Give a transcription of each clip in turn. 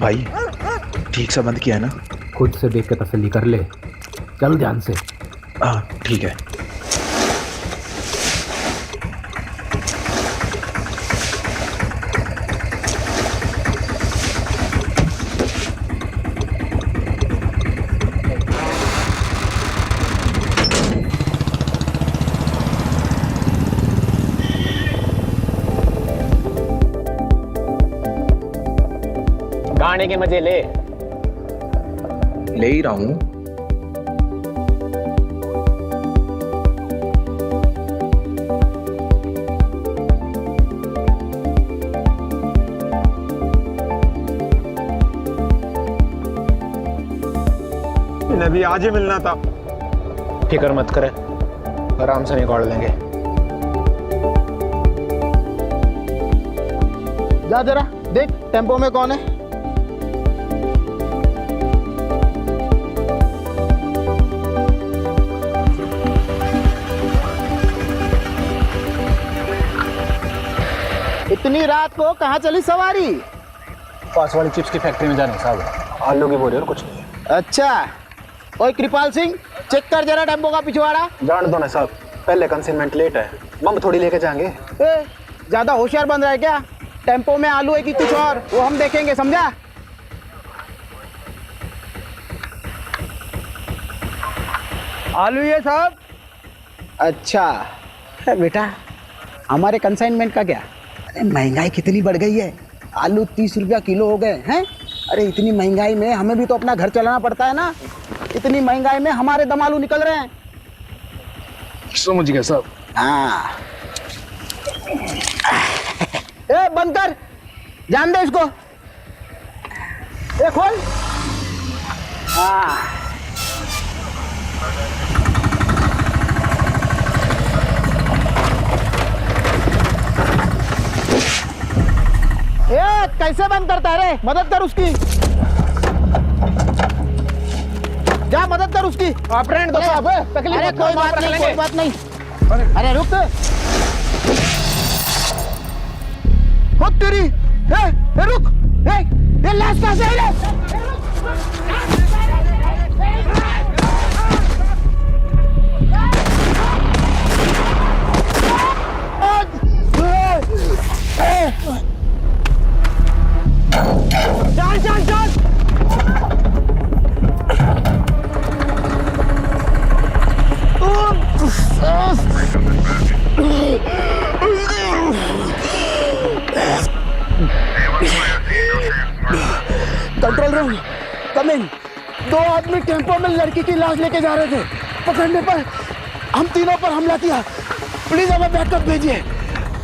भाई ठीक से बंद किया है ना? खुद से देख के तसल्ली कर ले, चल ध्यान से। हाँ ठीक है। गाने के मजे ले ही रहा हूँ। इन्हें भी आज ही मिलना था। फिक्र मत करे, आराम से निकाल लेंगे। जा जरा देख टेम्पो में कौन है। इतनी रात को कहाँ चली सवारी? पास वाली चिप्स की फैक्ट्री में जाने साहब, आलू की बोरी और कुछ नहीं। अच्छा, ओए कृपाल सिंह चेक कर जरा टेम्पो का पिछवाड़ा। जान दो ना साहब, पहले कंसाइनमेंट लेट है, मम थोड़ी लेके जाएंगे। ज्यादा होशियार बन रहा है क्या? टेम्पो में आलू है कि कुछ और, वो हम देखेंगे, समझा? आलू ये साहब। अच्छा बेटा, हमारे कंसाइनमेंट का क्या? अरे महंगाई कितनी बढ़ गई है, आलू 30 रुपया किलो हो गए हैं। अरे इतनी महंगाई में हमें भी तो अपना घर चलाना पड़ता है ना। इतनी महंगाई में हमारे दम आलू निकल रहे हैं। समझ गया साहब। हाँ ए बंद कर, जान दे इसको। ए खोल। हाँ ए कैसे बंद करता है रे? मदद कर उसकी, जा मदद कर उसकी। आप रहने दो साहब, तकलीफ अरे मत कोई करो, बात आप नहीं, रख कोई लेंगे। बात नहीं। अरे रुक खुद तेरी। ए रुक, ए लाश कहाँ से आई रे? चल चल चल। कंट्रोल रूम कम इन। 2 आदमी टेम्पो में लड़की की लाश लेके जा रहे थे, पकड़ने पर हम तीनों पर हमला किया। प्लीज हमें बैकअप भेजिए।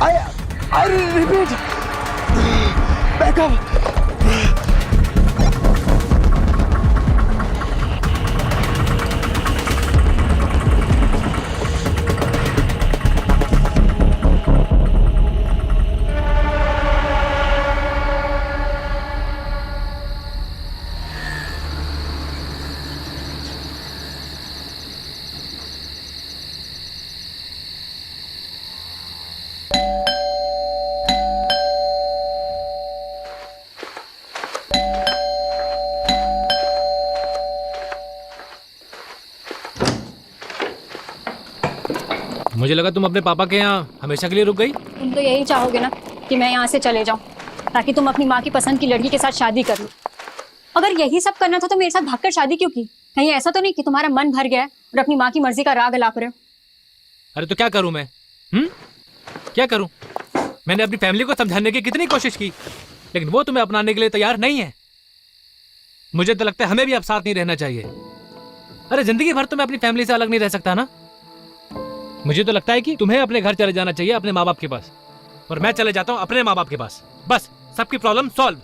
I repeat, backup. मुझे लगा तुम अपने पापा के यहाँ हमेशा के लिए रुक गई। तुम तो यही चाहोगे ना कि मैं यहाँ से चले जाऊँ, ताकि तुम अपनी माँ की पसंद की लड़की के साथ शादी कर लो। अगर यही सब करना था तो मेरे साथ भागकर शादी क्यों की? कहीं ऐसा तो नहीं कि तुम्हारा मन भर गया है और अपनी माँ की मर्जी का राग अलाप रहे हो? अरे तो क्या करूँ मैं? क्या करूँ? मैंने अपनी फैमिली को समझाने की कितनी कोशिश की, लेकिन वो तुम्हें अपनाने के लिए तैयार नहीं है। मुझे तो लगता है हमें भी अब साथ नहीं रहना चाहिए। अरे जिंदगी भर तो मैं अपनी फैमिली से अलग नहीं रह सकता ना। मुझे तो लगता है कि तुम्हें अपने घर चले जाना चाहिए, अपने माँ बाप के पास, और मैं चले जाता हूँ अपने माँ बाप के पास। बस सबकी प्रॉब्लम सॉल्व।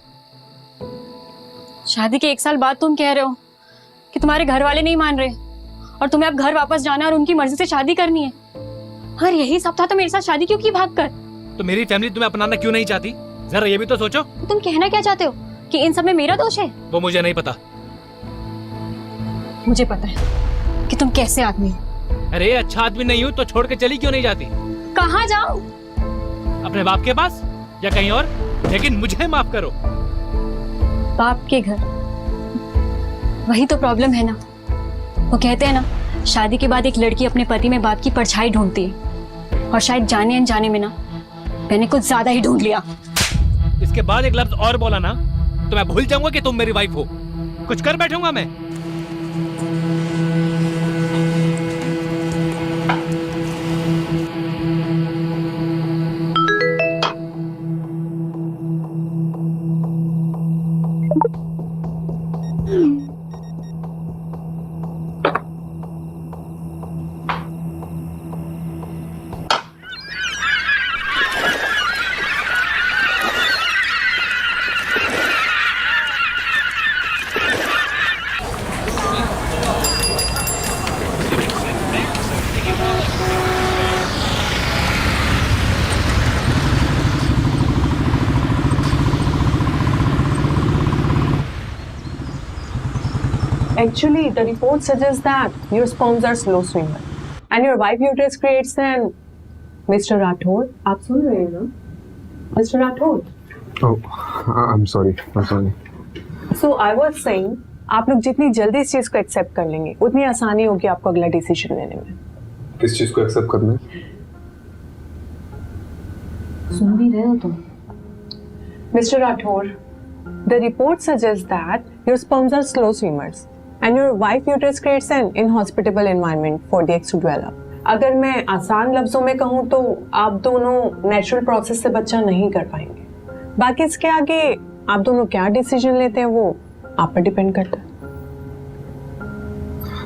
शादी के 1 साल बाद तुम कह रहे हो कि तुम्हारे घर वाले नहीं मान रहे और तुम्हें अब घर वापस जाना और उनकी मर्जी से शादी करनी है। अगर यही सब था तो मेरे साथ शादी क्यों की भागकर? तो मेरी फैमिली तुम्हें अपनाना क्यों नहीं चाहती? जरा ये भी तो सोचो। तो तुम कहना क्या चाहते हो कि इन सब में मेरा दोष है? वो मुझे नहीं पता। मुझे पता है कि तुम कैसे आदमी हो। अरे अच्छा आदमी नहीं हूँ तो छोड़ के चली क्यों नहीं जाती? कहाँ जाऊं? अपने बाप के पास या कहीं और, लेकिन मुझे माफ करो। बाप के घर। वही तो प्रॉब्लम है ना। वो कहते हैं ना, शादी के बाद एक लड़की अपने पति में बाप की परछाई ढूंढती है, और शायद जाने अनजाने में ना मैंने कुछ ज्यादा ही ढूंढ लिया। इसके बाद एक लफ्ज और बोला ना तो मैं भूल जाऊंगा कि तुम मेरी वाइफ हो। कुछ कर बैठूंगा मैं। Actually, the report suggests that your sperms are slow swimmer and your wife uterus creates an Mr. Rathod. आप सुन रहे हैं ना? Mr. Rathod. Oh, I'm sorry. So I was saying, आप लोग जितनी जल्दी इस चीज को एक्सेप्ट कर लेंगे उतनी आसानी होगी आपको अगला डिसीजन लेने में। किस चीज को एक्सेप्ट करना है? सुन भी रहे हो तुम? Mr. Rathod, the report suggests that your sperms are slow swimmers and your wife uterus creates an inhospitable environment for the eggs to develop. अगर मैं आसान लफ्जों में कहूँ तो आप दोनों नेचुरल प्रोसेस से बच्चा नहीं कर पाएंगे। बाकी इसके आगे आप दोनों क्या डिसीजन लेते हैं वो आप पर डिपेंड करता है।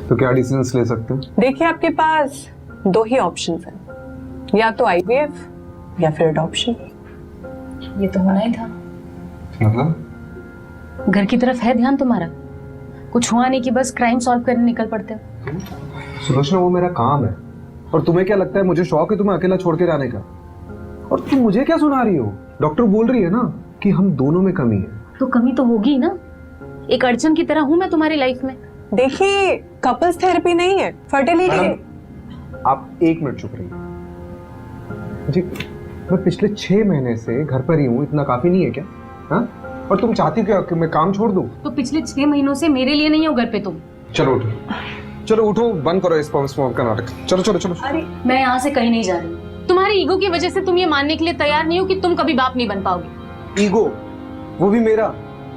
तो क्या डिसीजंस ले सकते हैं? देखिए, आपके पास दो ही ऑप्शंस हैं, या तो आईवीएफ या फिर अडॉप्शन। ये तो होना ही था। मतलब घर की तरफ है ध्यान तुम्हारा, कुछ हुआ नहीं कि बस क्राइम सॉल्व करने निकल पड़ते हो। सुलोचना, वो मेरा काम है और तुम्हें क्या लगता है मुझे शौक है तुम्हें अकेला छोड़ के जाने का? और तुम मुझे क्या सुना रही हो? डॉक्टर बोल रही है ना कि हम दोनों में कमी है। तो कमी तो होगी ना, एक अड़चन की तरह हूं मैं तुम्हारी लाइफ में। देखिए, कपल्स थेरेपी नहीं है, फर्टिलिटी। आप एक मिनट चुप रहिए जी। मैं पिछले 6 महीने से घर पर ही हूँ, इतना काफी नहीं है क्या? हाँ? और तुम चाहती हो क्या कि मैं काम छोड़ दूं? तो पिछले 6 महीनों से मेरे लिए नहीं हो घर पे तुम। चलो उठो, चलो उठो, बंद करो इस स्पर्म का नाटक। चलो चलो चलो। अरे मैं यहाँ से कहीं नहीं जा रही। तुम्हारी ईगो की वजह से तुम ये मानने के लिए तैयार नहीं हो कि तुम कभी बाप नहीं बन पाओगे। ईगो? वो भी मेरा?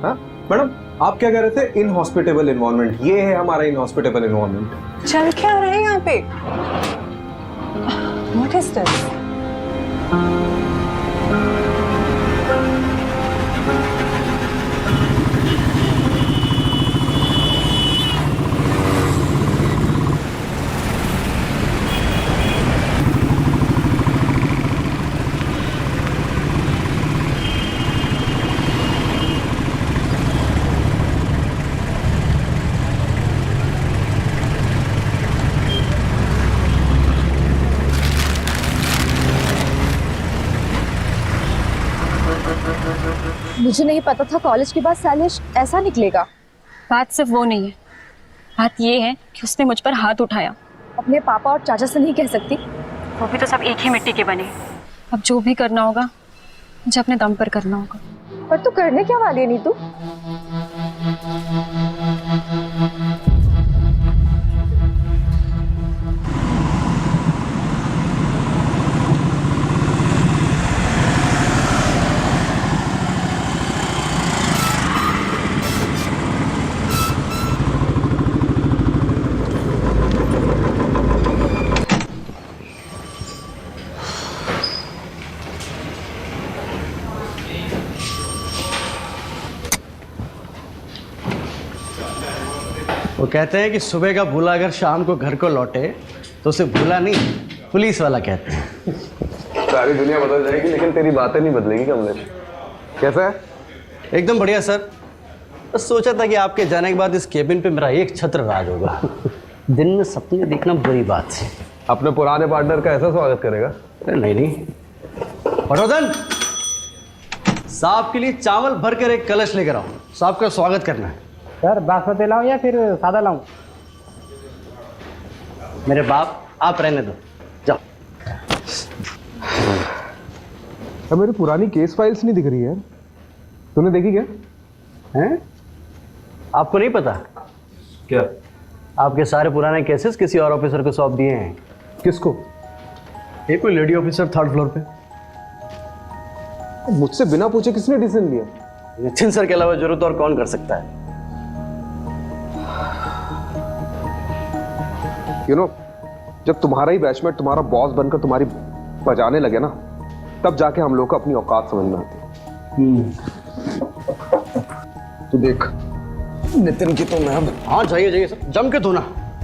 हाँ मैडम, आप क्या कह रहे थे? Inhospitable environment. ये है हमारा इनहॉस्पिटेबल एनवायरनमेंट। चल क्या रहा है यहाँ पे? What is this? मुझे नहीं पता था कॉलेज के बाद शैलेश ऐसा निकलेगा। बात सिर्फ वो नहीं है, बात ये है कि उसने मुझ पर हाथ उठाया। अपने पापा और चाचा से नहीं कह सकती? वो भी तो सब एक ही मिट्टी के बने। अब जो भी करना होगा मुझे अपने दम पर करना होगा। पर तू करने क्या वाली है नीतू? वो कहते हैं कि सुबह का भूला अगर शाम को घर को लौटे तो उसे भूला नहीं, पुलिस वाला कहते हैं। सारी दुनिया बदल जाएगी लेकिन तेरी बातें नहीं बदलेगी कमलेश। कैसा है? एकदम बढ़िया सर। बस सोचा था कि आपके जाने के बाद इस केबिन पे मेरा एक छत्र राज होगा। दिन में सपने देखना बुरी बात है। अपने पुराने पार्टनर का ऐसा स्वागत करेगा? नहीं नहीं। पटोदन, साहब के लिए चावल भर कर एक कलश लेकर आओ, साहब का स्वागत करना है। सर बासमती लाऊं या फिर सादा लाऊं? मेरे बाप, आप रहने दो, जाओ। अब मेरी पुरानी केस फाइल्स नहीं दिख रही है, तूने देखी क्या? हैं? आपको नहीं पता क्या? आपके सारे पुराने केसेस किसी और ऑफिसर को सौंप दिए हैं। किसको? एक कोई लेडी ऑफिसर 3rd फ्लोर पे। मुझसे बिना पूछे किसने डिसीजन लिया? नितिन सर के अलावा जरूरत और कौन कर सकता है? जब तुम्हारा ही बैचमेट तुम्हारा बॉस बनकर तुम्हारी बजाने लगे ना, तब जाके हम लोग को अपनी औकात समझ में आती। तू देख नितिन की तो मैं। हाँ जाइए सर, जम के धोना,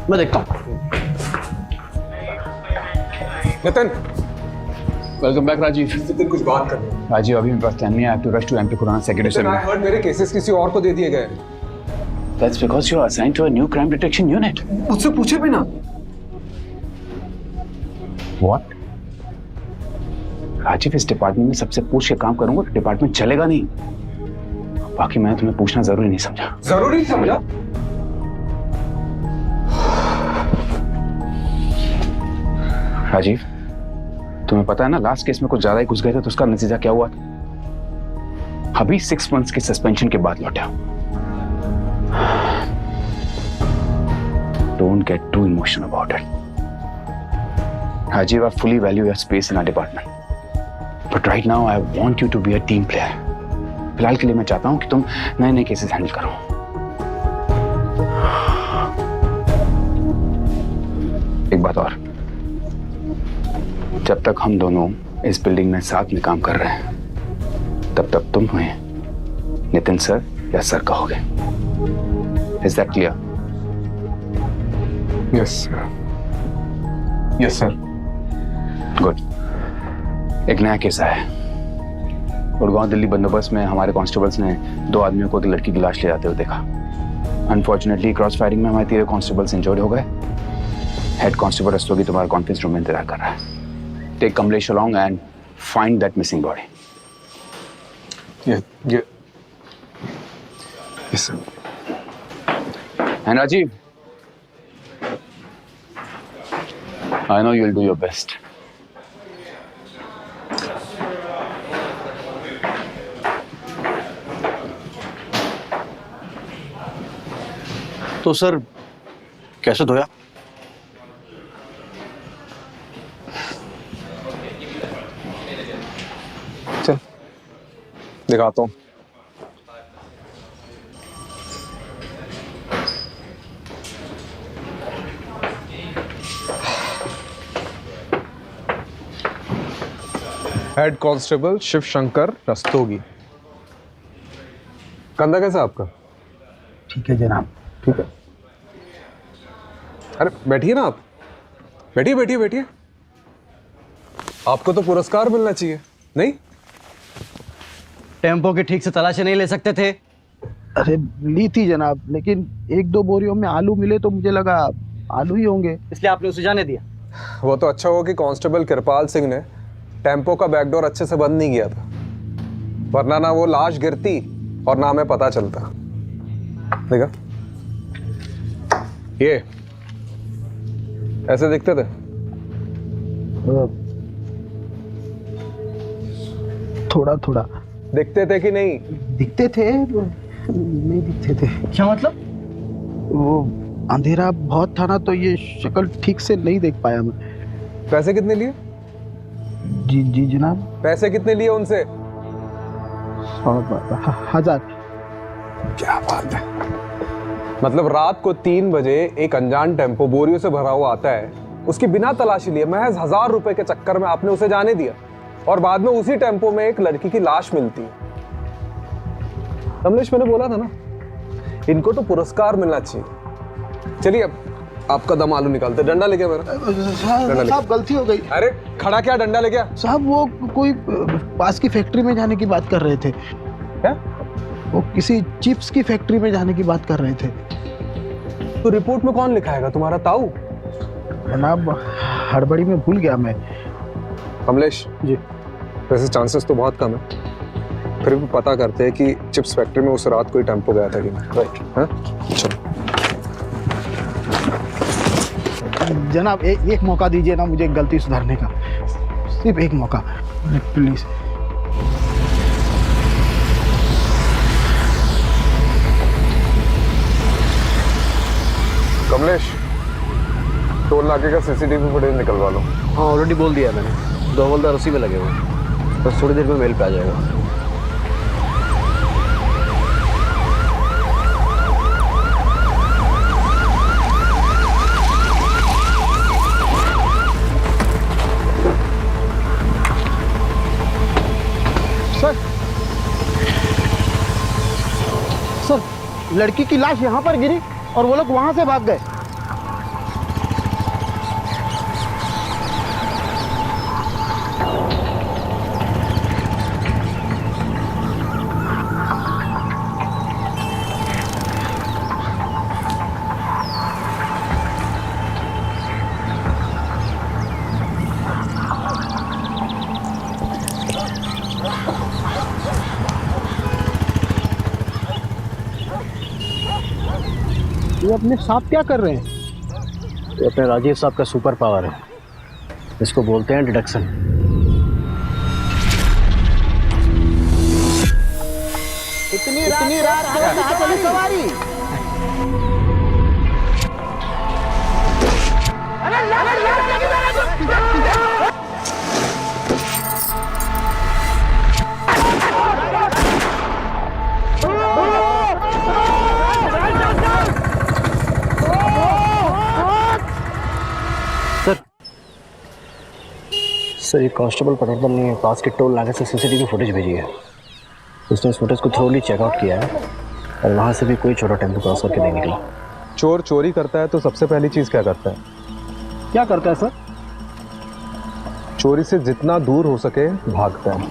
मैं देखता हूँ। Nitin, welcome back Rajiv. नितिन कुछ बात कर रहे हैं। राजीव अभी मेरे पास टाइम नहीं है। I have to rush to MP Khurana secretary I heard मेरे केसेस किसी और को दे दिए गए। That's because you are assigned to a new crime detection unit. मुझसे पूछे भी ना। What? राजीव, इस डिपार्टमेंट में सबसे पूछ के काम करूंगा तो डिपार्टमेंट चलेगा नहीं। बाकी मैंने तुम्हें पूछना जरूरी नहीं समझा। जरूरी समझा? राजीव, तुम्हें पता है ना, लास्ट केस में कुछ ज्यादा ही घुस गए थे तो उसका नतीजा क्या हुआ था? अभी 6 months के सस्पेंशन के बाद लौटा। Don't get too emotional about it. Rajiv, I fully value your space in our department. But right now, I want you to be a team player. फिलहाल के लिए मैं चाहता हूं कि तुम नए केसेस हैंडल करो। एक बात और, जब तक हम दोनों इस बिल्डिंग में साथ में काम कर रहे हैं, तब तक तुम हमें नितिन सर या सर कहोगे। Is that clear? Yes, sir. Yes, sir. Good. एक नया केस आया है। गुड़गांव दिल्ली बंदोबस्त में हमारे कांस्टेबल्स ने 2 आदमियों को एक लड़की की लाश ले जाते हुए देखा। अनफॉर्चुनेटली क्रॉस फायरिंग में हमारे 3 कांस्टेबल्स इंजर्ड हो गए। हेड कांस्टेबल रस्तोगी तुम्हारे कॉन्फ्रेंस रूम में इंतजार कर रहा है। Take Kamlesh along and find that missing body. Yes, sir. And Rajiv, I know you'll do your best. तो सर कैसे धोया? चल दिखाता हूँ। Head constable Shiv Shankar Rastogi. कंधा कैसा आपका? ठीक है जनाब। ठीक है। अरे बैठिए ना आप। बैठिए। आपको तो पुरस्कार मिलना चाहिए, नहीं? टेम्पो की ठीक से तलाशी नहीं ले सकते थे? अरे ली थी जनाब, लेकिन 1-2 बोरियों में आलू मिले तो मुझे लगा आलू ही होंगे, इसलिए आपने उसे जाने दिया। वो तो अच्छा हुआ कि कांस्टेबल कृपाल सिंह ने टेम्पो का बैकडोर अच्छे से बंद नहीं किया था, वरना ना वो लाश गिरती और ना हमें पता चलता। देखा, ये ऐसे दिखते थे। थोड़ा दिखते थे कि नहीं? दिखते थे, नहीं दिखते थे। क्या मतलब? वो अंधेरा बहुत था ना, तो ये शक्ल ठीक से नहीं देख पाया मैं। पैसे कितने लिए? जी जनाब। पैसे कितने लिए उनसे? 1000। क्या बात है। मतलब रात को 3 बजे एक अनजान टेम्पो बोरियों से भरा हुआ आता है, उसकी बिना तलाशी लिए महज 1000 रुपए के चक्कर में आपने उसे जाने दिया, और बाद में उसी टेम्पो में एक लड़की की लाश मिलती है। कमलेश, मैंने बोला था ना, इनको तो पुरस्कार मिलना चाहिए। चलिए अब आपका दम आलू निकालते। डंडा लेके मेरा। साहब गलती हो गई। अरे खड़ा क्या, डंडा लेके? साहब वो कोई पास की फैक्ट्री में जाने की बात कर रहे थे। क्या? वो किसी चिप्स की फैक्ट्री में जाने की बात कर रहे थे। तो रिपोर्ट में कौन लिखाएगा, तुम्हारा ताऊ? जनाब हड़बड़ी में भूल गया मैं। कमलेश जी, वैसे चांसेस तो बहुत कम है, फिर भी पता करते हैं कि चिप्स फैक्ट्री में उस रात कोई टेम्पो गया था कि नहीं। राइट। चलो जनाब एक मौका दीजिए ना मुझे गलती सुधारने का, सिर्फ एक मौका प्लीज। कमलेश, टोल नाके का सीसीटीवी फुटेज निकलवा लो। हाँ ऑलरेडी बोल दिया मैंने, 2 हवलदार उसी में लगे हुए हैं, बस थोड़ी देर में मेल पे आ जाएगा। सर, लड़की की लाश यहाँ पर गिरी और वो लोग वहाँ से भाग गए। ये अपने साथ क्या कर रहे हैं? ये अपने राजीव साहब का सुपर पावर है, इसको बोलते हैं डिडक्शन। इतनी रात को कहाँ चली सवारी? सर ये कांस्टेबल पटवर्धन ने पास के टोल नाके से सीसीटीवी फुटेज भेजी है। उसने इस फुटेज को थ्रोली चेकआउट किया है और वहाँ से भी कोई छोटा टेम्पो क्रॉस करके नहीं निकला। चोर चोरी करता है तो सबसे पहली चीज क्या करता है? क्या करता है सर? चोरी से जितना दूर हो सके भागता है।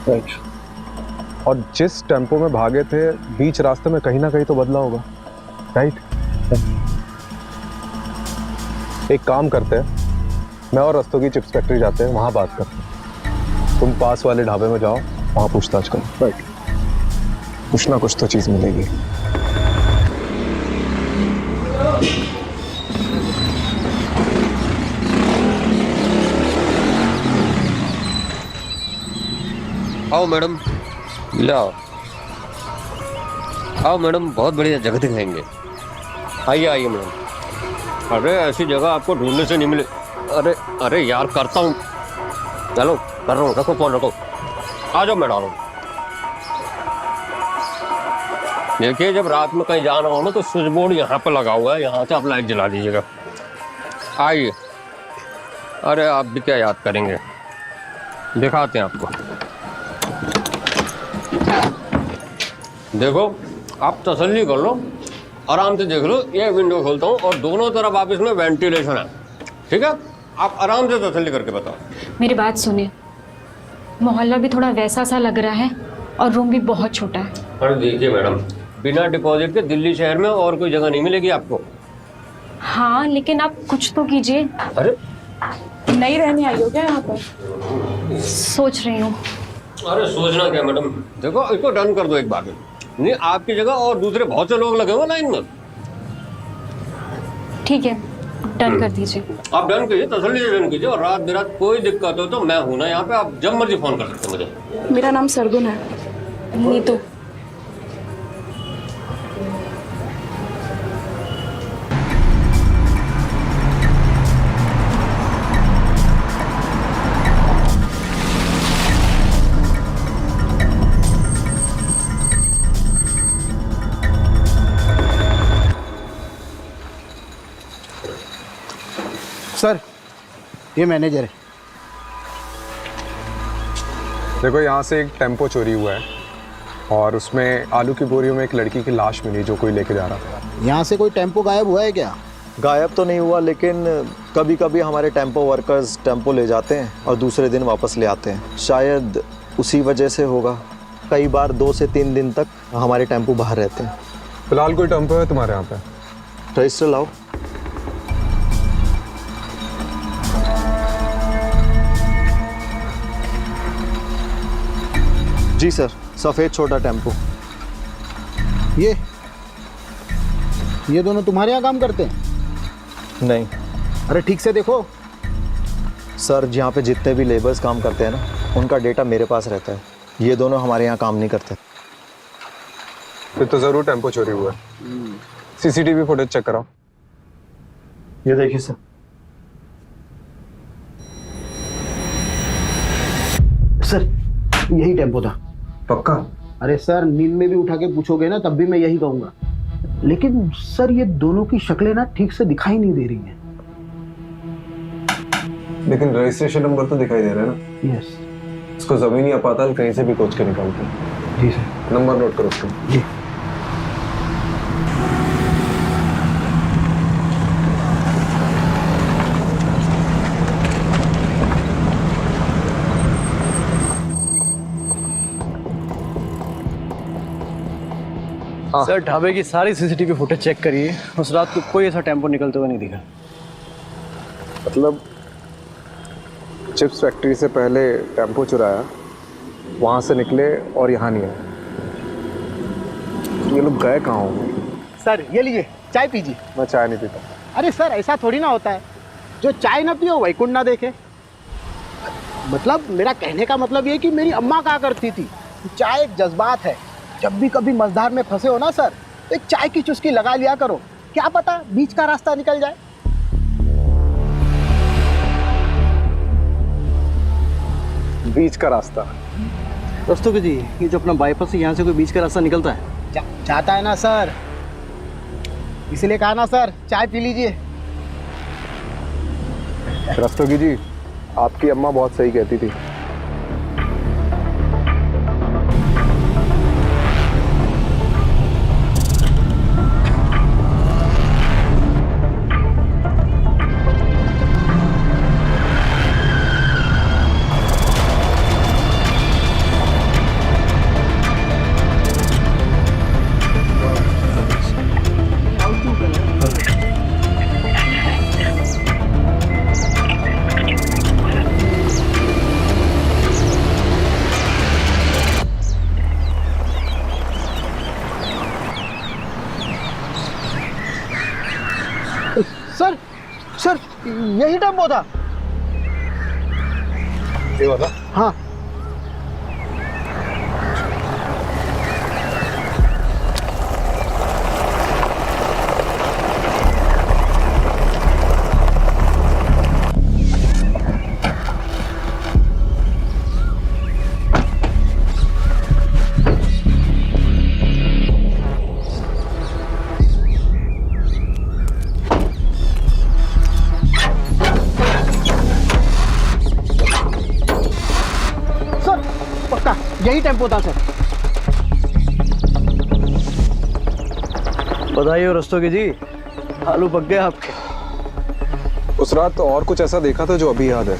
राइट। और जिस टेम्पो में भागे थे बीच रास्ते में कहीं ना कहीं तो बदला होगा, राइट? एक काम करते हैं, मैं और रस्तोगी चिप्स फैक्ट्री जाते हैं, वहाँ बात करते हैं। तुम पास वाले ढाबे में जाओ, वहाँ पूछताछ करो। राइट। कुछ ना कुछ तो चीज़ मिलेगी। आओ मैडम, लाओ। आओ मैडम, बहुत बढ़िया जगह दिखाएंगे। आइए आइए मैडम। अरे ऐसी जगह आपको ढूंढने से नहीं मिले। अरे अरे यार करता हूँ, चलो कर रहा हूँ, रखो फोन रखो। आ जाओ मैडम। देखिए जब रात में कहीं जाना हो ना तो स्विच बोर्ड यहाँ पे लगा हुआ है, यहाँ से आप लाइट जला दीजिएगा। आइए। अरे आप भी क्या याद करेंगे, दिखाते हैं आपको। देखो आप तसल्ली कर लो, आराम से देख लो। ये विंडो खोलता हूँ और दोनों तरफ आप इसमें वेंटिलेशन है, ठीक है? आप आराम से तसल्ली करके बताओ। मेरी बात सुनिए, मोहल्ला भी थोड़ा वैसा सा लग रहा है और रूम भी बहुत छोटा है। अरे देखिए मैडम, बिना डिपॉजिट के दिल्ली शहर में और कोई जगह नहीं मिलेगी आपको। हाँ लेकिन आप कुछ तो कीजिए। अरे नहीं रहने आई हो क्या यहाँ पर? सोच रही हूँ। अरे सोचना क्या मैडम, देखो इसको डन कर दो एक बार में। नहीं आपकी जगह और दूसरे बहुत से लोग लगे हुए लाइन में। ठीक है डन कर दीजिए। आप डन कीजिए, तसल्ली से डन कीजिए। और रात बिरात कोई दिक्कत हो तो मैं हूं ना यहाँ पे, आप जब मर्जी फोन कर सकते हैं मुझे। मेरा नाम सरगुन है। नीतू। सर ये मैनेजर है। देखो यहाँ से एक टेम्पो चोरी हुआ है और उसमें आलू की बोरियों में एक लड़की की लाश मिली जो कोई लेके जा रहा था। यहाँ से कोई टेम्पो गायब हुआ है क्या? गायब तो नहीं हुआ, लेकिन कभी कभी हमारे टेम्पो वर्कर्स टेम्पो ले जाते हैं और दूसरे दिन वापस ले आते हैं। शायद उसी वजह से होगा। कई बार 2 से 3 दिन तक हमारे टेम्पो बाहर रहते हैं। फिलहाल कोई टेम्पो है तुम्हारे यहाँ पे? रजिस्टर लाओ। जी सर, सफ़ेद छोटा टेम्पो। ये दोनों तुम्हारे यहाँ काम करते हैं? नहीं। अरे ठीक से देखो सर, यहाँ पे जितने भी लेबर्स काम करते हैं ना, उनका डेटा मेरे पास रहता है। ये दोनों हमारे यहाँ काम नहीं करते। फिर तो ज़रूर टेम्पो चोरी हुआ है। सीसीटीवी फुटेज चेक कराओ। ये देखिए सर। सर यही टेम्पो था। पक्का? अरे सर नींद में भी उठा के पूछोगे ना तब भी मैं यही कहूंगा। लेकिन सर ये दोनों की शक्लें ना ठीक से दिखाई नहीं दे रही हैं। लेकिन रजिस्ट्रेशन नंबर तो दिखाई दे रहा है ना? यस। इसको जमीनी अपाताल कहीं से भी खोज के निकालते हैं। जी सर। नंबर नोट करो उसका। जी। सर ढाबे की सारी सीसीटीवी फुटेज चेक करिए, उस रात को कोई ऐसा टेम्पो निकलते हुए नहीं दिखा। मतलब चिप्स फैक्ट्री से पहले टेम्पो चुराया, वहां से निकले और यहाँ नहीं आए। ये लोग गए कहाँ होंगे? सर ये लीजिए चाय पीजिए। मैं चाय नहीं पीता। अरे सर ऐसा थोड़ी ना होता है, जो चाय ना पियो वैकुंठ ना देखे। मतलब मेरा कहने का मतलब ये कि मेरी अम्मा कहा करती थी चाय एक जज्बात है। जब भी कभी मझधार में फंसे हो ना सर, तो एक चाय की चुस्की लगा लिया करो, क्या पता बीच का रास्ता निकल जाए। बीच का रास्ता? रस्तोगी जी, ये जो अपना बाईपास है यहाँ से कोई बीच का रास्ता निकलता है? चाहता है ना सर, इसलिए कहा ना सर चाय पी लीजिए। रस्तोगी जी, आपकी अम्मा बहुत सही कहती थी। सर सर यही टेम्पो था। ये वाला? हाँ। यही टेम्पो था सर। बताइए रस्तोगी जी, आलू पक गए आपके? उस रात तो और कुछ ऐसा देखा था जो अभी याद है।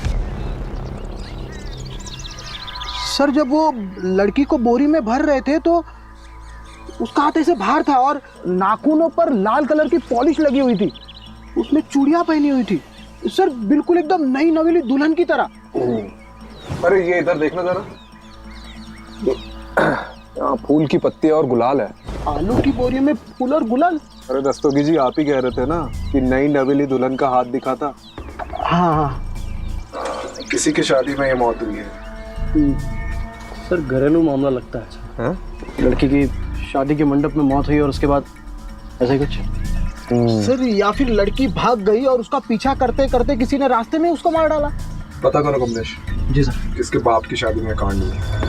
सर जब वो लड़की को बोरी में भर रहे थे तो उसका हाथ ऐसे बाहर था और नाखूनों पर लाल कलर की पॉलिश लगी हुई थी, उसने चूड़ियां पहनी हुई थी सर, बिल्कुल एकदम नई नवेली दुल्हन की तरह। अरे ये इधर देखना जरा, यहाँ फूल की पत्ती और गुलाल है। आलू की बोरी में फूल और गुलाल? अरे रस्तोगी जी, आप ही कह रहे थे ना कि नई नवेली दुल्हन का हाथ दिखा था। हाँ। किसी की शादी में ये मौत हुई है। सर घरेलू मामला लगता है। लड़की की शादी के मंडप में मौत हुई और उसके बाद ऐसा कुछ? सर या फिर लड़की भाग गई और उसका पीछा करते करते किसी ने रास्ते में उसको मार डाला। पता करो कमलेश। जी सर। किसके बाप की शादी में कांड हुआ।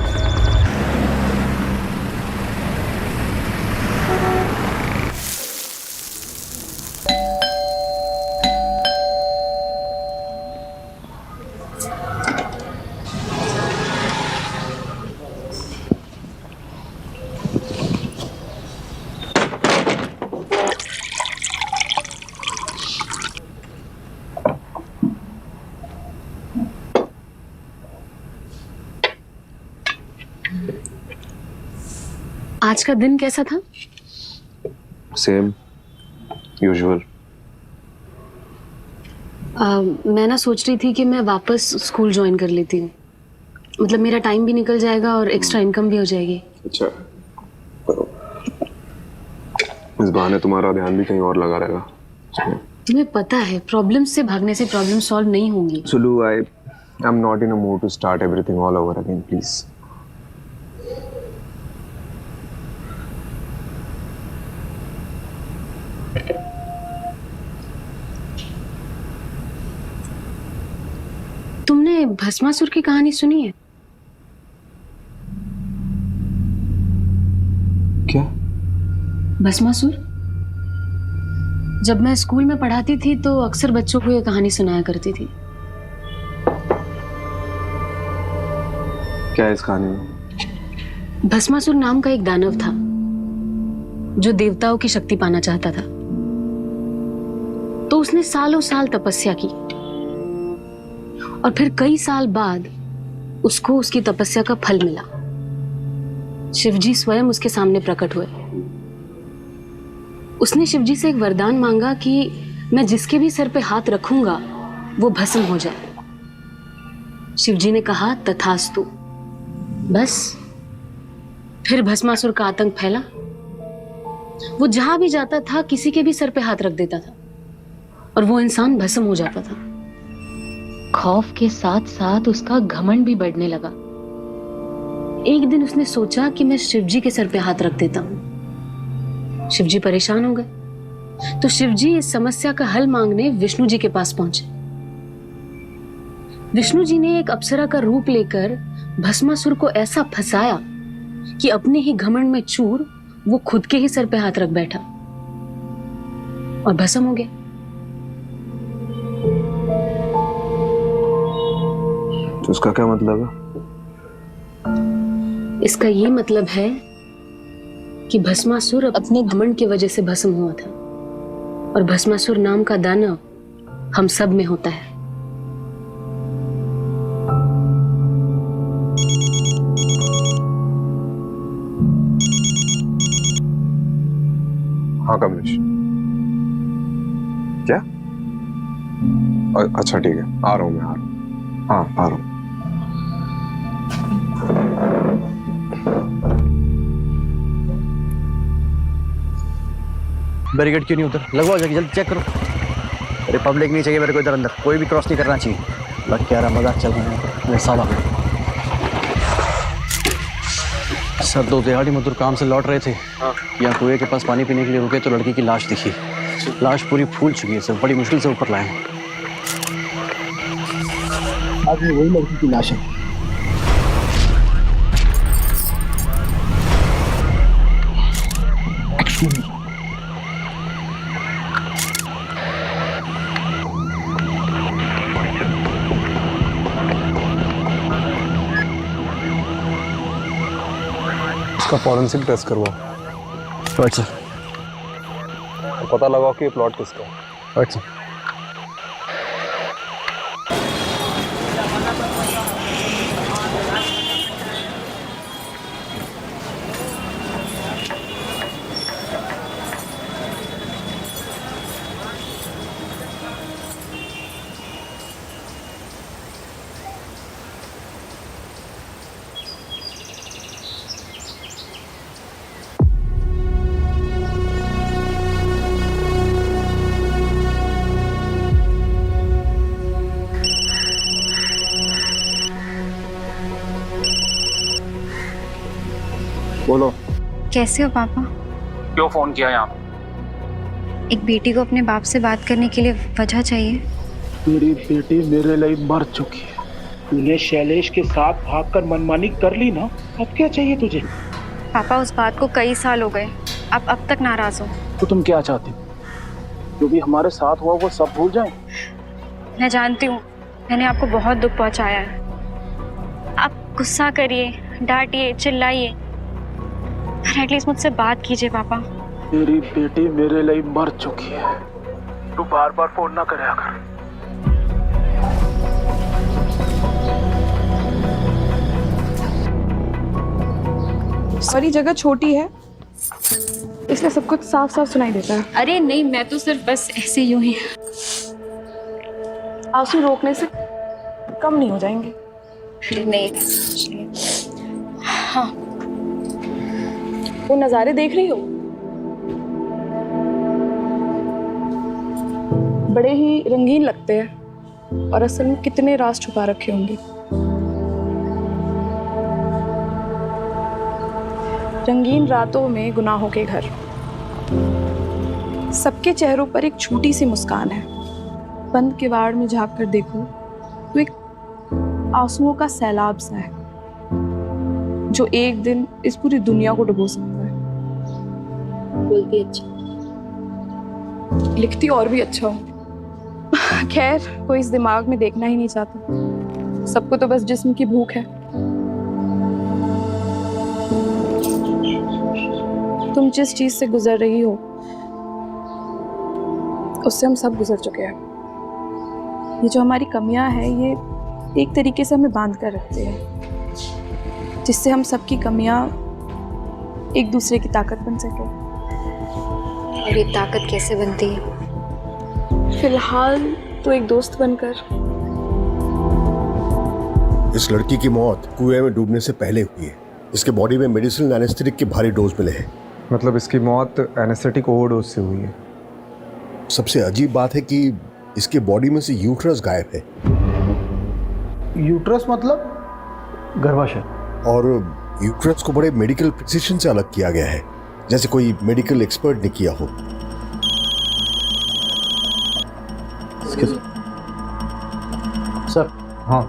आज का दिन कैसा था? Same usual. मैं ना सोच रही थी कि मैं वापस स्कूल ज्वाइन कर लेती हूँ, मतलब मेरा टाइम भी निकल जाएगा और एक्स्ट्रा इनकम भी हो जाएगी। अच्छा करो, इस बहाने तुम्हारा ध्यान भी कहीं और लगा रहेगा। तुम्हें पता है प्रॉब्लम से भागने से प्रॉब्लम सॉल्व नहीं होंगी। Sulu, I am not in a mood to start everything all over again, please. Bhasmasur की कहानी सुनी है? क्या? भस्मासुर? जब मैं स्कूल में पढ़ाती थी तो अक्सर बच्चों को ये कहानी सुनाया करती थी। क्या है इस कहानी में? भस्मासुर नाम का एक दानव था जो देवताओं की शक्ति पाना चाहता था। तो उसने सालों साल तपस्या की और फिर कई साल बाद उसको उसकी तपस्या का फल मिला। शिवजी स्वयं उसके सामने प्रकट हुए। उसने शिवजी से एक वरदान मांगा कि मैं जिसके भी सर पे हाथ रखूंगा वो भस्म हो जाए। शिवजी ने कहा तथास्तु। बस फिर भस्मासुर का आतंक फैला। वो जहां भी जाता था किसी के भी सर पे हाथ रख देता था और वो इंसान भस्म हो जाता था। खौफ के साथ साथ उसका घमंड भी बढ़ने लगा। एक दिन उसने सोचा कि मैं शिवजी के सर पे हाथ रख देता हूं। शिवजी परेशान हो गए तो शिवजी इस समस्या का हल मांगने विष्णु जी के पास पहुंचे। विष्णु जी ने एक अप्सरा का रूप लेकर भस्मासुर को ऐसा फंसाया कि अपने ही घमंड में चूर वो खुद के ही सर पे हाथ रख बैठा और भस्म हो गया। तो उसका क्या मतलब है? इसका ये मतलब है कि भस्मासुर अपने घमंड की वजह से भस्म हुआ था और भस्मासुर नाम का दानव हम सब में होता है। हाँ कमलेश, क्या? अच्छा ठीक है, आ रहा हूँ मैं, आ रहा हूँ। हाँ आ रहा हूँ। बैरिकेड क्यों नहीं उधर? लगवाओ जाके, जल्दी चेक करो। अरे पब्लिक नहीं चाहिए मेरे को इधर अंदर, कोई भी क्रॉस नहीं करना चाहिए। लग क्या रहा मजाक चल रहा है मेरे साला। सर दो दिहाड़ी मजदूर काम से लौट रहे थे, यहाँ कुएं के पास पानी पीने के लिए रुके तो लड़की की लाश दिखी। लाश पूरी फूल चुकी है सर, बड़ी मुश्किल से ऊपर लाए। आज वही लड़की की लाश है। इसका फॉरेंसिक टेस्ट करवाओ। अच्छा, पता लगाओ कि ये प्लॉट किसका है। अच्छा। बोलो। कैसे हो पापा? क्यों फोन किया यहाँ? एक बेटी को अपने बाप से बात करने के लिए वजह चाहिए। तेरी बेटी मेरे लिए मर चुकी है। तूने शैलेश के साथ भागकर मनमानी कर ली ना, अब क्या चाहिए तुझे? पापा उस बात को कई साल हो गए, आप अब तक नाराज हो। तो तुम क्या चाहती हो? जो भी हमारे साथ हुआ वो सब भूल जाएं? मैं जानती हूँ मैंने आपको बहुत दुख पहुँचाया है। आप गुस्सा करिए, डांटिए, चिल्लाइए, एटलीस्ट मुझसे बात कीजिए पापा। तेरी बेटी मेरे लिए मर चुकी है, तू बार बार फोन ना करे कर। सारी जगह छोटी है इसलिए सब कुछ साफ साफ सुनाई देता है। अरे नहीं, मैं तो सिर्फ बस ऐसे यूं ही। आंसू रोकने से कम नहीं हो जाएंगे। नहीं। हाँ, वो नज़ारे देख रही हो? बड़े ही रंगीन लगते हैं और असल में कितने राज छुपा रखे होंगे। रंगीन रातों में गुनाहों के घर, सबके चेहरों पर एक छोटी सी मुस्कान है। बंद किवाड़ में झांक कर देखो तो एक आंसुओं का सैलाब सा है जो एक दिन इस पूरी दुनिया को डुबो सकता है। बोलती अच्छा, लिखती और भी अच्छा हूँ। खैर, कोई इस दिमाग में देखना ही नहीं चाहता। सबको तो बस जिस्म की भूख है। तुम जिस चीज से गुजर रही हो उससे हम सब गुजर चुके हैं। ये जो हमारी कमियां हैं ये एक तरीके से हमें बांध कर रखते हैं, जिससे हम सबकी कमियां एक दूसरे की ताकत बन सके। और ये ताकत कैसे बनती है? फिलहाल तो एक दोस्त बनकर। इस लड़की की मौत कुएं में डूबने से पहले हुई है। इसके बॉडी में मेडिसिनल एनेस्थेटिक के भारी डोज मिले हैं। मतलब इसकी मौत एनेस्थेटिक ओवरडोज से हुई है। सबसे अजीब बात है कि इसके बॉडी में से यूट्रस गायब है। यूट्रस मतलब गर्भाशय। और यूट्रस को बड़े मेडिकल प्रिसिशन से अलग किया गया है, जैसे कोई मेडिकल एक्सपर्ट ने किया हो। सर, हाँ,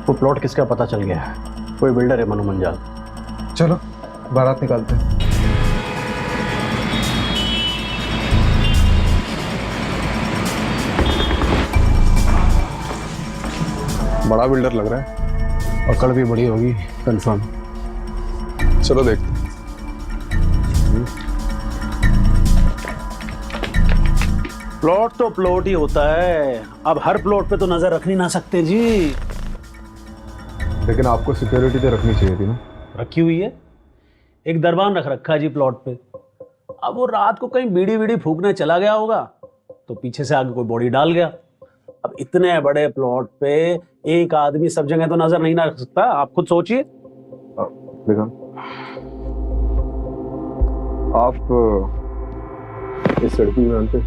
वो प्लॉट किसका पता चल गया है। कोई बिल्डर है, मनु मंजाल। चलो बारात निकालते हैं। बड़ा बिल्डर लग रहा है। पकड़ भी बड़ी होगी कंफर्म। चलो देखते हैं। प्लॉट तो प्लॉट ही होता है। अब हर प्लॉट पे तो नजर रख नहीं ना सकते जी। लेकिन आपको सिक्योरिटी तो रखनी चाहिए थी ना। रखी हुई है, एक दरबान रख रखा है जी प्लॉट पे। अब वो रात को कहीं बीड़ी बीड़ी फूकने चला गया होगा तो पीछे से आगे कोई बॉडी डाल गया। अब इतने बड़े प्लॉट पे एक आदमी सब जगह तो नजर नहीं ना रख सकता। आप खुद सोचिए। आप इस लड़की में आते?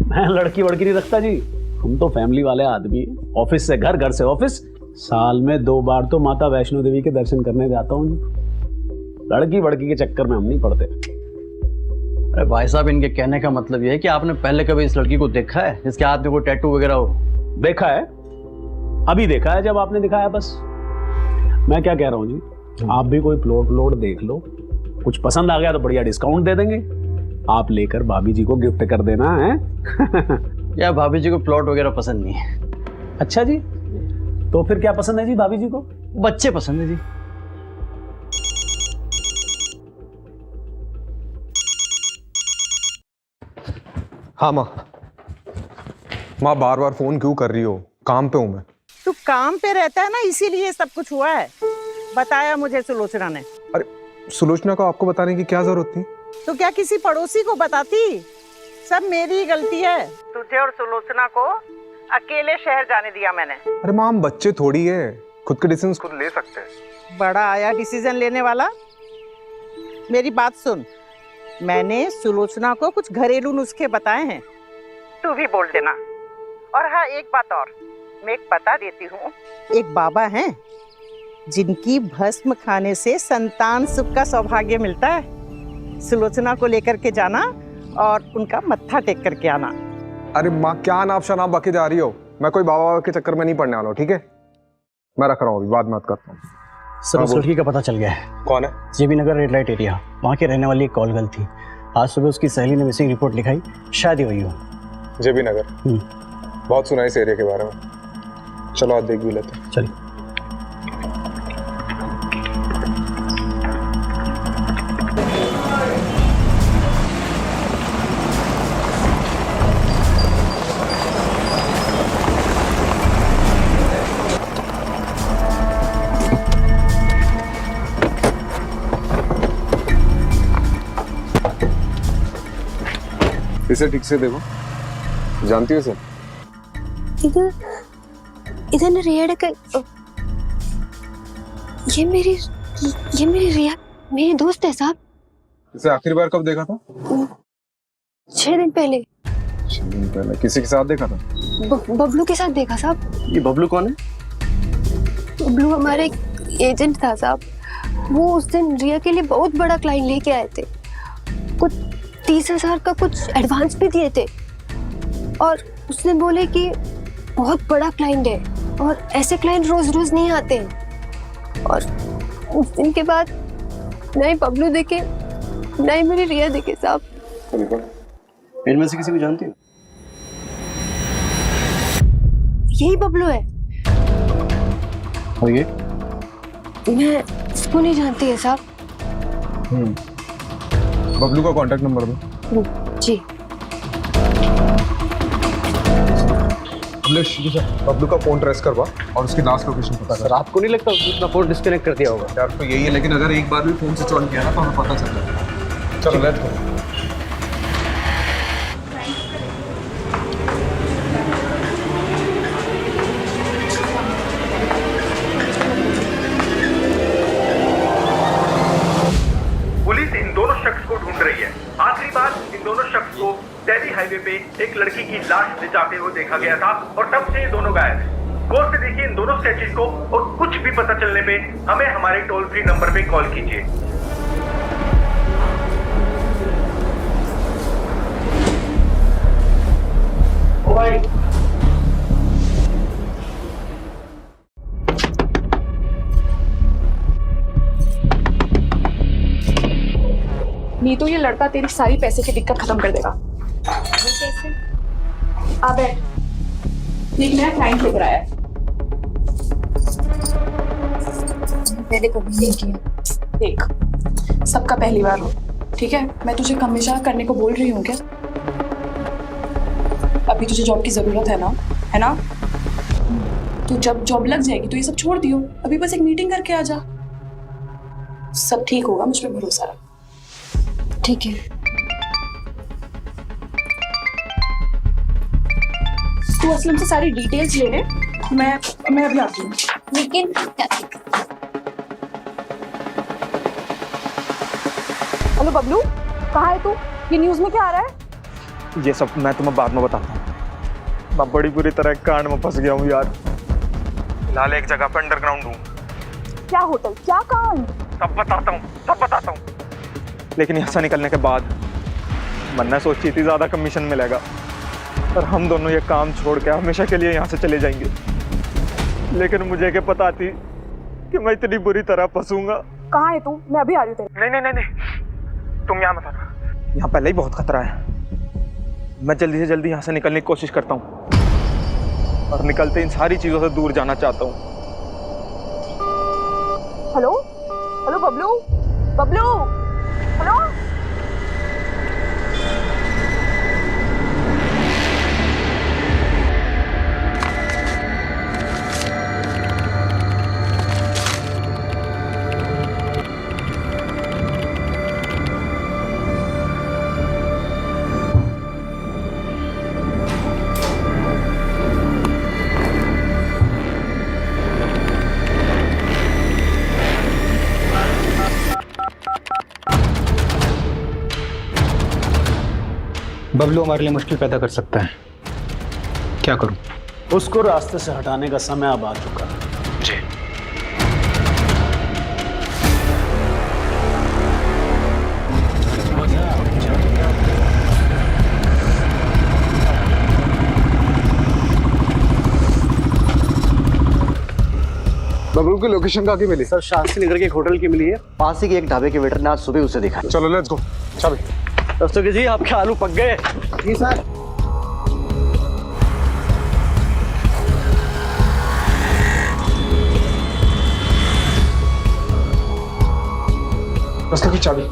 मैं लड़की वड़की नहीं रखता जी। हम तो फैमिली वाले आदमी हैं। ऑफिस से घर, घर से ऑफिस। साल में 2 बार तो माता वैष्णो देवी के दर्शन करने जाता हूँ जी। लड़की वड़की के चक्कर में हम नहीं पड़ते। अरे भाई साहब, इनके कहने का मतलब ये है कि आपने पहले कभी इस लड़की को देखा है जिसके हाथ में कोई टैटू वगैरह हो? देखा है, अभी देखा है जब आपने दिखाया बस। मैं क्या कह रहा हूँ जी, आप भी कोई प्लॉट देख लो, कुछ पसंद आ गया तो बढ़िया डिस्काउंट दे देंगे। आप लेकर भाभी जी को गिफ्ट कर देना है। या भाभी जी को प्लॉट वगैरह पसंद नहीं है। अच्छा जी, तो फिर क्या पसंद है जी भाभी जी को? बच्चे पसंद है जी। हाँ माँ बार बार फोन क्यों कर रही हो? काम पे हूँ मैं। तू काम पे रहता है ना, इसीलिए सब कुछ हुआ है। बताया मुझे सुलोचना ने। अरे सुलोचना को आपको बताने की क्या जरूरत थी? तो क्या किसी पड़ोसी को बताती? सब मेरी गलती है। तुझे और सुलोचना को अकेले शहर जाने दिया मैंने। अरे माँ, हम बच्चे थोड़ी है, खुद के डिसीजन खुद ले सकते हैं। बड़ा आया डिसीजन लेने वाला। मेरी बात सुन, मैंने सुलोचना को कुछ घरेलू नुस्खे बताए हैं, तू भी बोल देना। और हाँ, एक बात और मैं एक बता देती हूँ। एक बाबा हैं जिनकी भस्म खाने से संतान सुख का सौभाग्य मिलता है। सुलोचना को लेकर के जाना और उनका मत्था टेक करके आना। अरे माँ, क्या नाप शनाप बाकी जा रही हो? मैं कोई बाबा के चक्कर में नहीं पड़ने वाला हूँ, ठीक है? मैं रख रहा हूँ, अभी बाद में बात करता हूँ। सर, उस लड़की का पता चल गया है। कौन है? जेबी नगर रेड लाइट एरिया, वहाँ के रहने वाली एक कॉल गर्ल थी। आज सुबह उसकी सहेली ने मिसिंग रिपोर्ट लिखाई, शायद ही हुई हो। जेबी नगर? बहुत सुना इस एरिया के बारे में। चलो आज देख भी लेते हैं। चलिए। इसे ठीक से देखो, जानती हो इसे? इधर ना रिया ये मेरी रिया मेरी दोस्त है साहब। इसे आखिरी बार कब देखा था? 6 दिन पहले। 6 दिन पहले किसी के साथ देखा था? बबलू के साथ देखा साहब। ये बबलू कौन है? बबलू हमारा एक एजेंट था साहब। वो उस दिन रिया के लिए बहुत बड़ा क्लाइंट लेके आए थे। कुछ 30,000 का कुछ एडवांस भी दिए थे और उसने बोले कि बहुत बड़ा क्लाइंट है, और ऐसे क्लाइंट रोज रोज नहीं आते हैं। और उस दिन के बाद नए बबलू देखे, नए मेरी रिया देखे साहब। इनमें से किसी को जानती हो? यही बबलू है। और ये? मैं इसको नहीं जानती है साहब। बबलू का कांटेक्ट नंबर दो। जी। बबलू का फोन ट्रेस करवा और उसकी लास्ट लोकेशन पता कर। आपको नहीं लगता उसने अपना फोन डिस्कनेक्ट कर दिया होगा? यार तो यही है, लेकिन अगर एक बार भी फोन स्विच ऑन किया ना तो हमें पता चल जाएगा। चलो लेट्स गो। पुलिस इन दोनों शख्स को ढूंढ रही है। आखिरी बार इन दोनों शख्स को दिल्ली हाईवे पे एक लड़की की लाश ले जाते हुए देखा गया था और तब से ये दोनों गायब हैं। गौर से देखिए इन दोनों स्केचेस को और कुछ भी पता चलने पे हमें हमारे टोल फ्री नंबर पे कॉल कीजिए। ओ भाई, नहीं तो ये लड़का तेरी सारी पैसे की दिक्कत खत्म कर देगा। कैसे? आ बैठ, एक नया क्लाइंट लेकर आया है। पहले कभी नहीं किया। देख, सबका पहली बार हो, ठीक है? मैं तुझे हमेशा करने को बोल रही हूँ क्या? अभी तुझे जॉब की जरूरत है ना, है ना? तो जब जॉब लग जाएगी तो ये सब छोड़ दियो। अभी बस एक मीटिंग करके आ जा, सब ठीक होगा, मुझ पे भरोसा रख। ठीक है। तू असलम से सारी डिटेल्स ले ले, मैं अभी आती हूँ। लेकिन हेलो बबलू, कहाँ है तू? ये न्यूज़ में क्या आ रहा है? ये सब मैं तुम्हें बाद में बताता हूँ। मैं बड़ी बुरी तरह कांड में फंस गया हूँ यार। फिलहाल एक जगह पे अंडरग्राउंड हूँ। क्या होटल, क्या कांड? सब बताता हूँ। लेकिन यहाँ से निकलने के बाद मन्ना सोची थी ज्यादा कमीशन मिलेगा, और हम दोनों ये काम छोड़ के हमेशा के लिए यहाँ से चले जाएंगे। लेकिन मुझे क्या पता थी कि मैं इतनी बुरी तरह फंसूंगा। कहाँ है तू? मैं अभी आ रही हूँ तेरे। नहीं, तुम यहाँ मत आना। यहाँ पहले ही बहुत खतरा है। मैं जल्दी से जल्दी यहाँ से निकलने की कोशिश करता हूँ, और निकलते इन सारी चीजों से दूर जाना चाहता हूँ। Hello Bablu, hello. बबलू हमारे लिए मुश्किल पैदा कर सकता है, क्या करूं? उसको रास्ते से हटाने का समय अब आ चुका है। जी। बबलू की लोकेशन कहाँ की मिली? सर शास्त्री नगर के एक होटल की मिली है, पास ही के एक ढाबे के वेटर ने आज सुबह उसे देखा। चलो लेट्स गो। चल दस्तों जी, आपके आलू पक गए। जी सर। उसका की चाबी।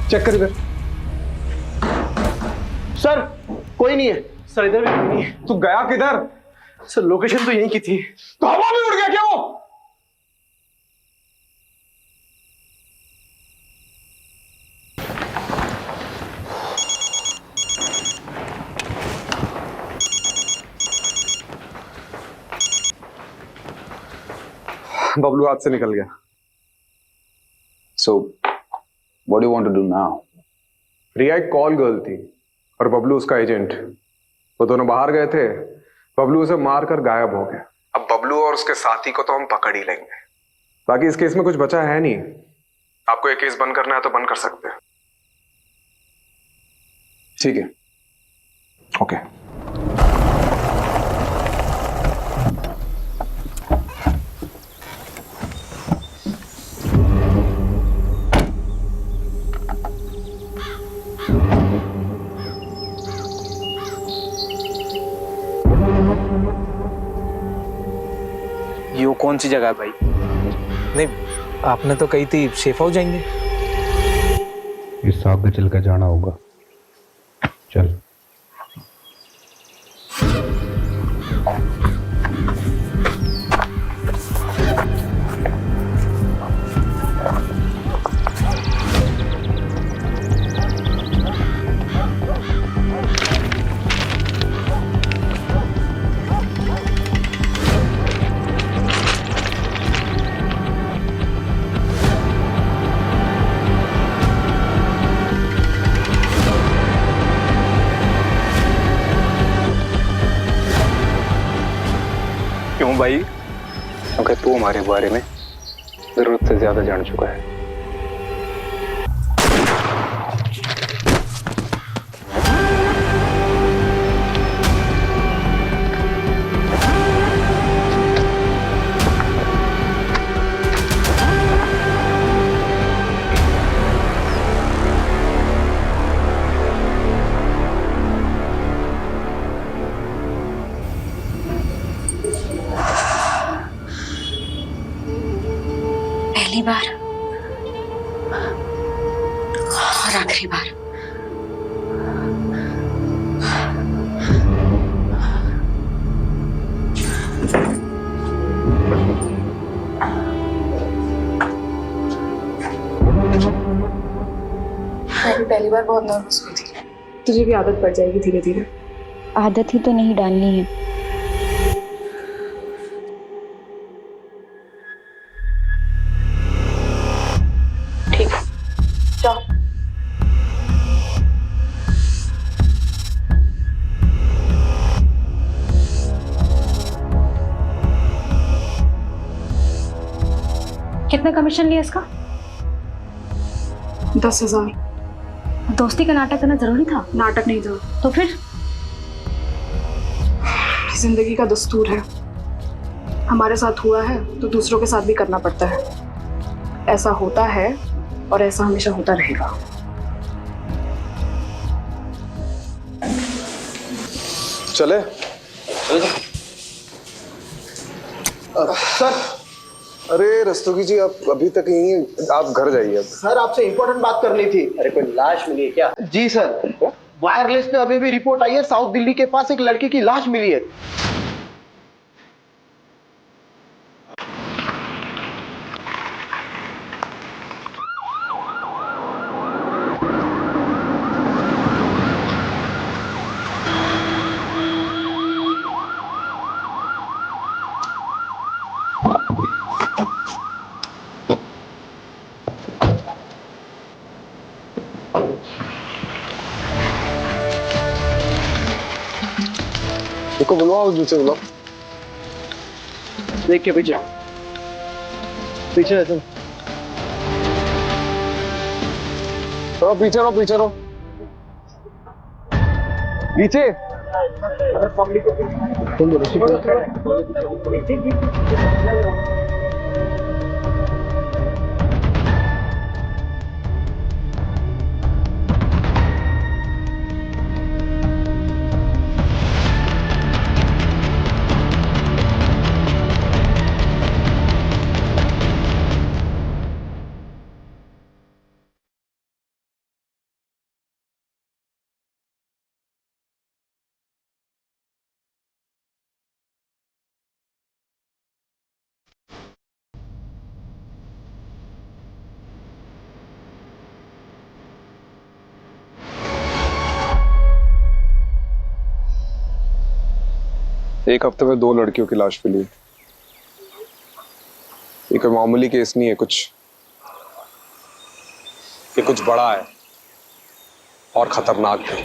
चेक कर इधर। सर कोई नहीं है। सर इधर भी कोई नहीं है। तू गया किधर? सर लोकेशन तो यहीं की थी। तो हवा में उड़ गया क्या वो? बबलू हाथ से निकल गया। So, what do you want to do now? रिया एक कॉल गर्ल थी और बबलू उसका एजेंट। वो दोनों बाहर गए थे बबलू उसे मारकर गायब हो गया। अब बबलू और उसके साथी को तो हम पकड़ ही लेंगे। बाकी इस केस में कुछ बचा है नहीं। आपको ये केस बंद करना है तो बंद कर सकते हैं। ठीक है, ओके। ये कौन सी जगह है भाई? नहीं, आपने तो कही थी सेफ हाउस जाएंगे। इस आगे चल कर जाना होगा। चल। क्यों भाई? अगर तू हमारे बारे में जरूरत से ज्यादा जान चुका है। पहली बार और आखिरी बार। मैं भी पहली बार बहुत नर्वस हुई थी। तुझे भी आदत पड़ जाएगी धीरे धीरे। आदत ही तो नहीं डालनी है। ठीक है, जाओ। कितना कमीशन लिया इसका? 10,000। दोस्ती का नाटक करना जरूरी था? नाटक नहीं था तो फिर? जिंदगी का दस्तूर है। हमारे साथ हुआ है तो दूसरों के साथ भी करना पड़ता है। ऐसा होता है और ऐसा हमेशा होता रहेगा। चले? सर, अरे रस्तोगी जी, आप अभी तक यहीं हैं? आप घर जाइए अब। सर आपसे इंपॉर्टेंट बात करनी थी। अरे कोई लाश मिली है क्या? जी सर, वायरलेस पे अभी भी रिपोर्ट आई है, साउथ दिल्ली के पास एक लड़के की लाश मिली है। देखो, बुलाओ, दूसरे बुलाओ। देख के पीछे पीछे है तुम। पीछे रहो, पीछे रहो, पीछे। तुम बोलो। एक हफ्ते में 2 लड़कियों की लाश मिली। ये कोई मामूली केस नहीं है, ये कुछ बड़ा है और खतरनाक है।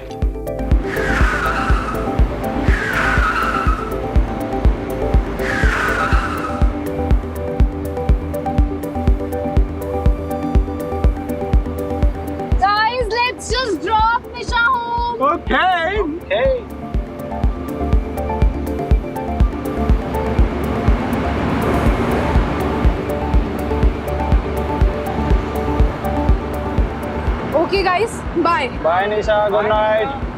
बाय बाय निशा, गुड नाइट।